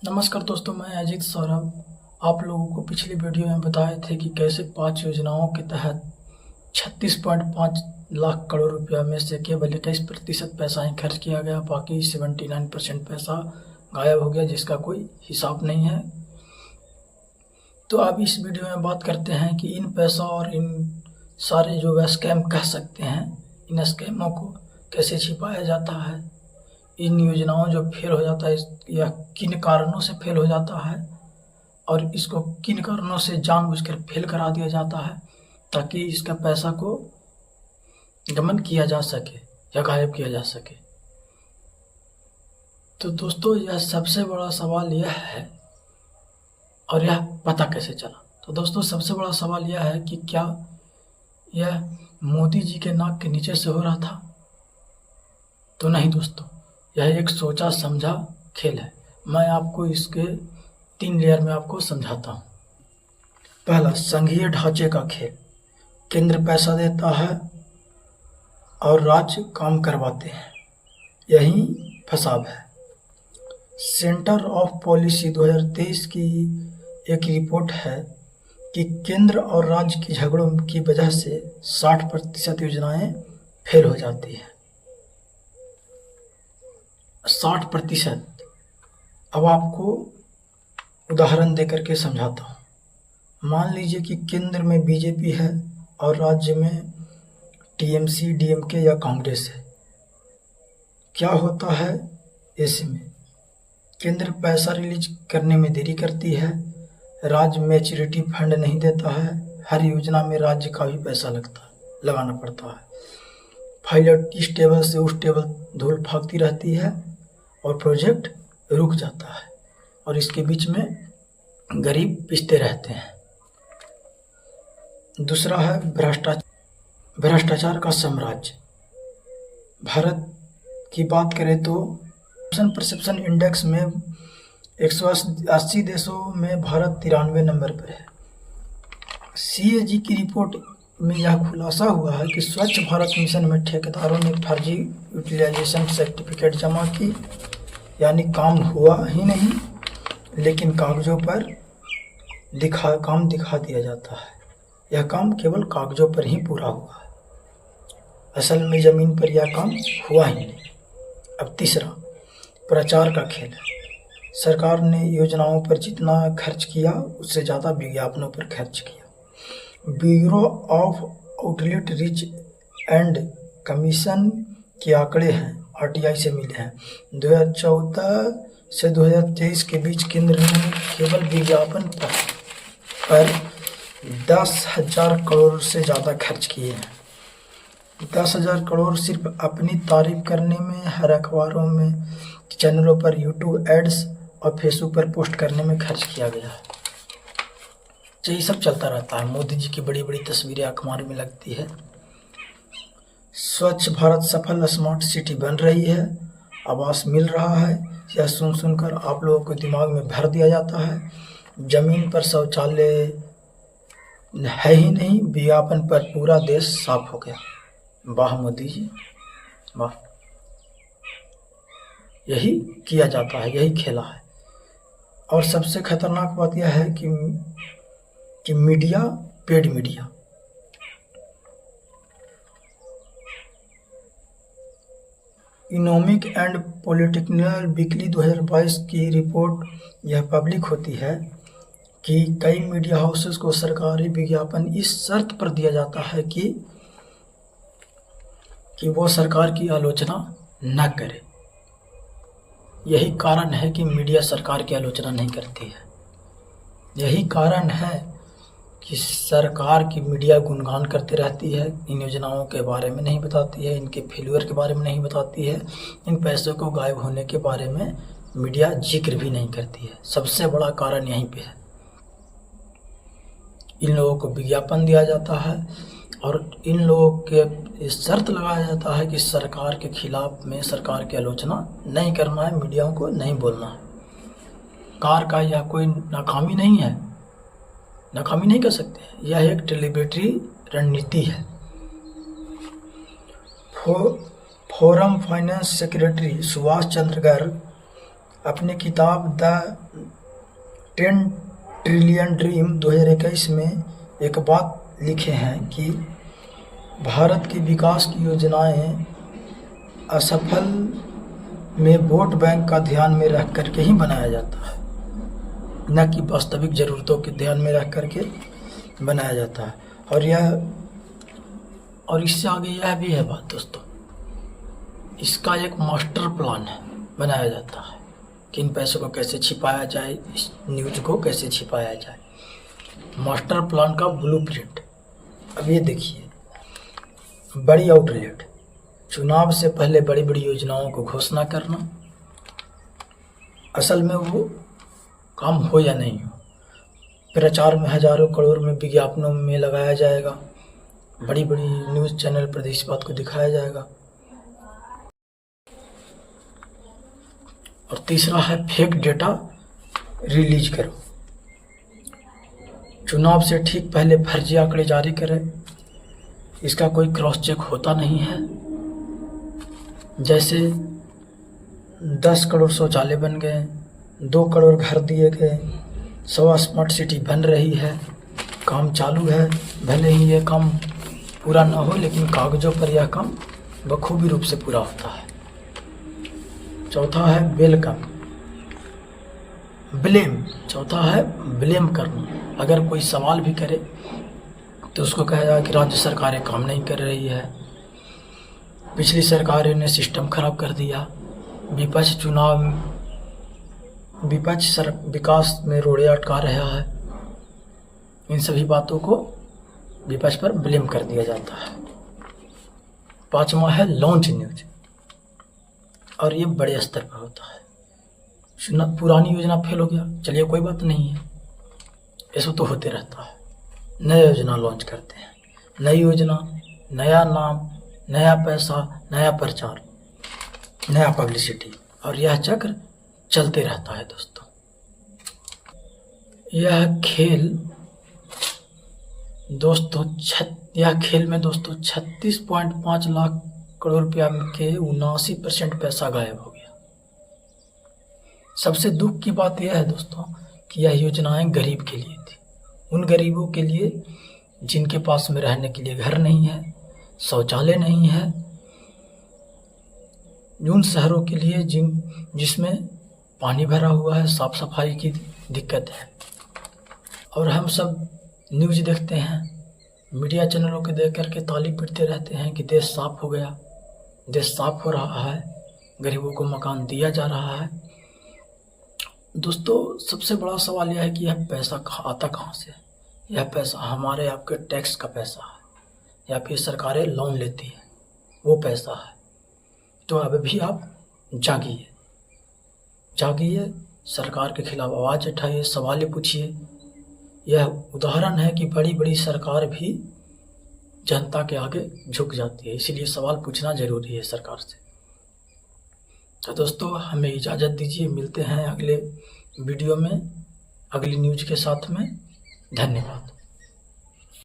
नमस्कार दोस्तों, मैं अजीत सौरभ। आप लोगों को पिछली वीडियो में बताए थे कि कैसे 5 योजनाओं के तहत 36.5 लाख करोड़ रुपया में से केवल 21% पैसा ही खर्च किया गया, बाकी 79% पैसा गायब हो गया, जिसका कोई हिसाब नहीं है। तो अब इस वीडियो में बात करते हैं कि इन पैसों और इन सारे जो स्कैम कह सकते हैं, इन स्कैमों को कैसे छिपाया जाता है, इन योजनाओं जो फेल हो जाता है या किन कारणों से फेल हो जाता है, और इसको किन कारणों से जानबूझकर फेल करा दिया जाता है ताकि इसका पैसा को गबन किया जा सके या गायब किया जा सके। तो दोस्तों, यह सबसे बड़ा सवाल यह है, और यह पता कैसे चला। तो दोस्तों, सबसे बड़ा सवाल यह है कि क्या यह मोदी जी के नाक के नीचे से हो रहा था? तो नहीं दोस्तों, यह एक सोचा समझा खेल है। मैं आपको इसके 3 लेयर में आपको समझाता हूँ। पहला, संघीय ढांचे का खेल। केंद्र पैसा देता है और राज्य काम करवाते हैं, यही फसाद है। सेंटर ऑफ पॉलिसी 2023 की एक रिपोर्ट है कि केंद्र और राज्य के झगड़ों की वजह से 60% योजनाएं फेल हो जाती हैं। 60%। अब आपको उदाहरण देकर के समझाता हूँ। मान लीजिए कि केंद्र में बीजेपी है और राज्य में टीएमसी, डीएमके या कांग्रेस है। क्या होता है ऐसे में? केंद्र पैसा रिलीज करने में देरी करती है, राज्य मैच्योरिटी फंड नहीं देता है, हर योजना में राज्य का भी पैसा लगाना पड़ता है। फाइल इस टेबल से उस टेबल धूल भागती रहती है और प्रोजेक्ट रुक जाता है, और इसके बीच में गरीब पिसते रहते हैं। दूसरा है भ्रष्टाचार का साम्राज्य। भारत की बात करें तो परसेप्शन इंडेक्स में 180 देशों में भारत 93 नंबर पर है। CAG की रिपोर्ट में यह खुलासा हुआ है कि स्वच्छ भारत मिशन में ठेकेदारों ने फर्जी यूटिलाइजेशन सर्टिफिकेट जमा की, यानी काम हुआ ही नहीं, लेकिन कागजों पर काम दिखा दिया जाता है। यह काम केवल कागजों पर ही पूरा हुआ है, असल में ज़मीन पर यह काम हुआ ही नहीं। अब तीसरा, प्रचार का खेल है। सरकार ने योजनाओं पर जितना खर्च किया उससे ज़्यादा विज्ञापनों पर खर्च किया। Bureau of outlet reach and commission के आंकड़े हैं, RTI से मिले हैं। 2014 से 2023 के बीच केंद्र ने केवल विज्ञापन पर 10,000 करोड़ से ज़्यादा खर्च किए हैं। 10,000 करोड़ सिर्फ अपनी तारीफ करने में, हर अखबारों में, चैनलों पर, यूट्यूब एड्स और फेसबुक पर पोस्ट करने में खर्च किया गया है। यही सब चलता रहता है। मोदी जी की बड़ी बड़ी तस्वीरें अखबार में लगती है। स्वच्छ भारत सफल स्मार्ट सिटी बन रही है, आवास मिल रहा है, यह सुनकर आप लोगों को दिमाग में भर दिया जाता है। जमीन पर शौचालय है ही नहीं, विज्ञापन पर पूरा देश साफ हो गया। वाह मोदी जी, वाह। यही किया जाता है, यही खेला है। और सबसे खतरनाक बात यह है कि media, paid media, economic and political weekly 2022 की रिपोर्ट यह पब्लिक होती है कि कई मीडिया हाउसेस को सरकारी विज्ञापन इस शर्त पर दिया जाता है कि वो सरकार की आलोचना न करे। यही कारण है कि मीडिया सरकार की आलोचना नहीं करती है। यही कारण है कि सरकार की मीडिया गुणगान करती रहती है, इन योजनाओं के बारे में नहीं बताती है, इनके फेल्यूर के बारे में नहीं बताती है, इन पैसों को गायब होने के बारे में मीडिया जिक्र भी नहीं करती है। सबसे बड़ा कारण यहीं पे है। इन लोगों को विज्ञापन दिया जाता है और इन लोगों के शर्त लगाया जाता है कि सरकार के खिलाफ में, सरकार की आलोचना नहीं करना है, मीडिया को नहीं बोलना है। कार का यह कोई नाकामी नहीं है, नाकामी नहीं कर सकते, यह एक डेलिबरेटरी रणनीति है। Forum finance secretary Subhash Chandra Garg अपनी किताब द 10 ट्रिलियन ड्रीम 2021 में एक बात लिखे हैं कि भारत की विकास की योजनाएं असफल में वोट बैंक का ध्यान में रख करके ही बनाया जाता है, न कि वास्तविक ज़रूरतों के ध्यान में रख करके बनाया जाता है। और इससे आगे यह भी है बात दोस्तों, इसका एक मास्टर प्लान है बनाया जाता है कि इन पैसों को कैसे छिपाया जाए, इस न्यूज़ को कैसे छिपाया जाए, मास्टर प्लान का ब्लूप्रिंट। अब ये देखिए, बड़ी आउटलेट, चुनाव से पहले बड़ी बड़ी योजनाओं को घोषणा करना, असल में वो काम हो या नहीं हो, प्रचार में हजारों करोड़ में विज्ञापनों में लगाया जाएगा, बड़ी बड़ी न्यूज़ चैनल पर इस बात को दिखाया जाएगा। और तीसरा है फेक डेटा रिलीज करो, चुनाव से ठीक पहले फर्जी आंकड़े जारी करें, इसका कोई क्रॉस चेक होता नहीं है। जैसे 10 करोड़ शौचालय बन गए, 2 करोड़ घर दिए गए, 100 स्मार्ट सिटी बन रही है, काम चालू है, भले ही ये काम पूरा ना हो लेकिन कागजों पर यह काम बखूबी रूप से पूरा होता है। चौथा है वेलकम ब्लेम, चौथा है ब्लेम करना। अगर कोई सवाल भी करे तो उसको कहा जाए कि राज्य सरकारें काम नहीं कर रही है, पिछली सरकारों ने सिस्टम खराब कर दिया, विपक्ष विकास में रोड़े अटका रहा है। इन सभी बातों को विपक्ष पर ब्लेम कर दिया जाता है। पांचवा है लॉन्च न्यूज, और ये बड़े स्तर पर होता है। पुरानी योजना फेल हो गया, चलिए कोई बात नहीं है, ऐसा तो होते रहता है। नई योजना लॉन्च करते हैं, नई योजना, नया नाम, नया पैसा, नया प्रचार, नया पब्लिसिटी, और यह चक्र चलते रहता है दोस्तों। यह खेल में दोस्तों 36.5 लाख करोड़ रुपया के 79% पैसा गायब हो गया। सबसे दुख की बात यह है दोस्तों कि यह योजनाएं गरीब के लिए थी, उन गरीबों के लिए जिनके पास में रहने के लिए घर नहीं है, शौचालय नहीं है, उन शहरों के लिए जिसमें पानी भरा हुआ है, साफ सफाई की दिक्कत है। और हम सब न्यूज़ देखते हैं, मीडिया चैनलों के देख करके ताली पीटते रहते हैं कि देश साफ हो गया, देश साफ हो रहा है, गरीबों को मकान दिया जा रहा है। दोस्तों सबसे बड़ा सवाल यह है कि यह पैसा आता कहाँ से है? यह पैसा हमारे आपके टैक्स का पैसा है, या फिर सरकारें लोन लेती है, वो पैसा है। तो अब भी आप जागिए, सरकार के खिलाफ आवाज़ उठाइए, सवाल पूछिए। यह उदाहरण है कि बड़ी बड़ी सरकार भी जनता के आगे झुक जाती है, इसीलिए सवाल पूछना जरूरी है सरकार से। तो दोस्तों हमें इजाज़त दीजिए, मिलते हैं अगले वीडियो में अगली न्यूज़ के साथ में। धन्यवाद।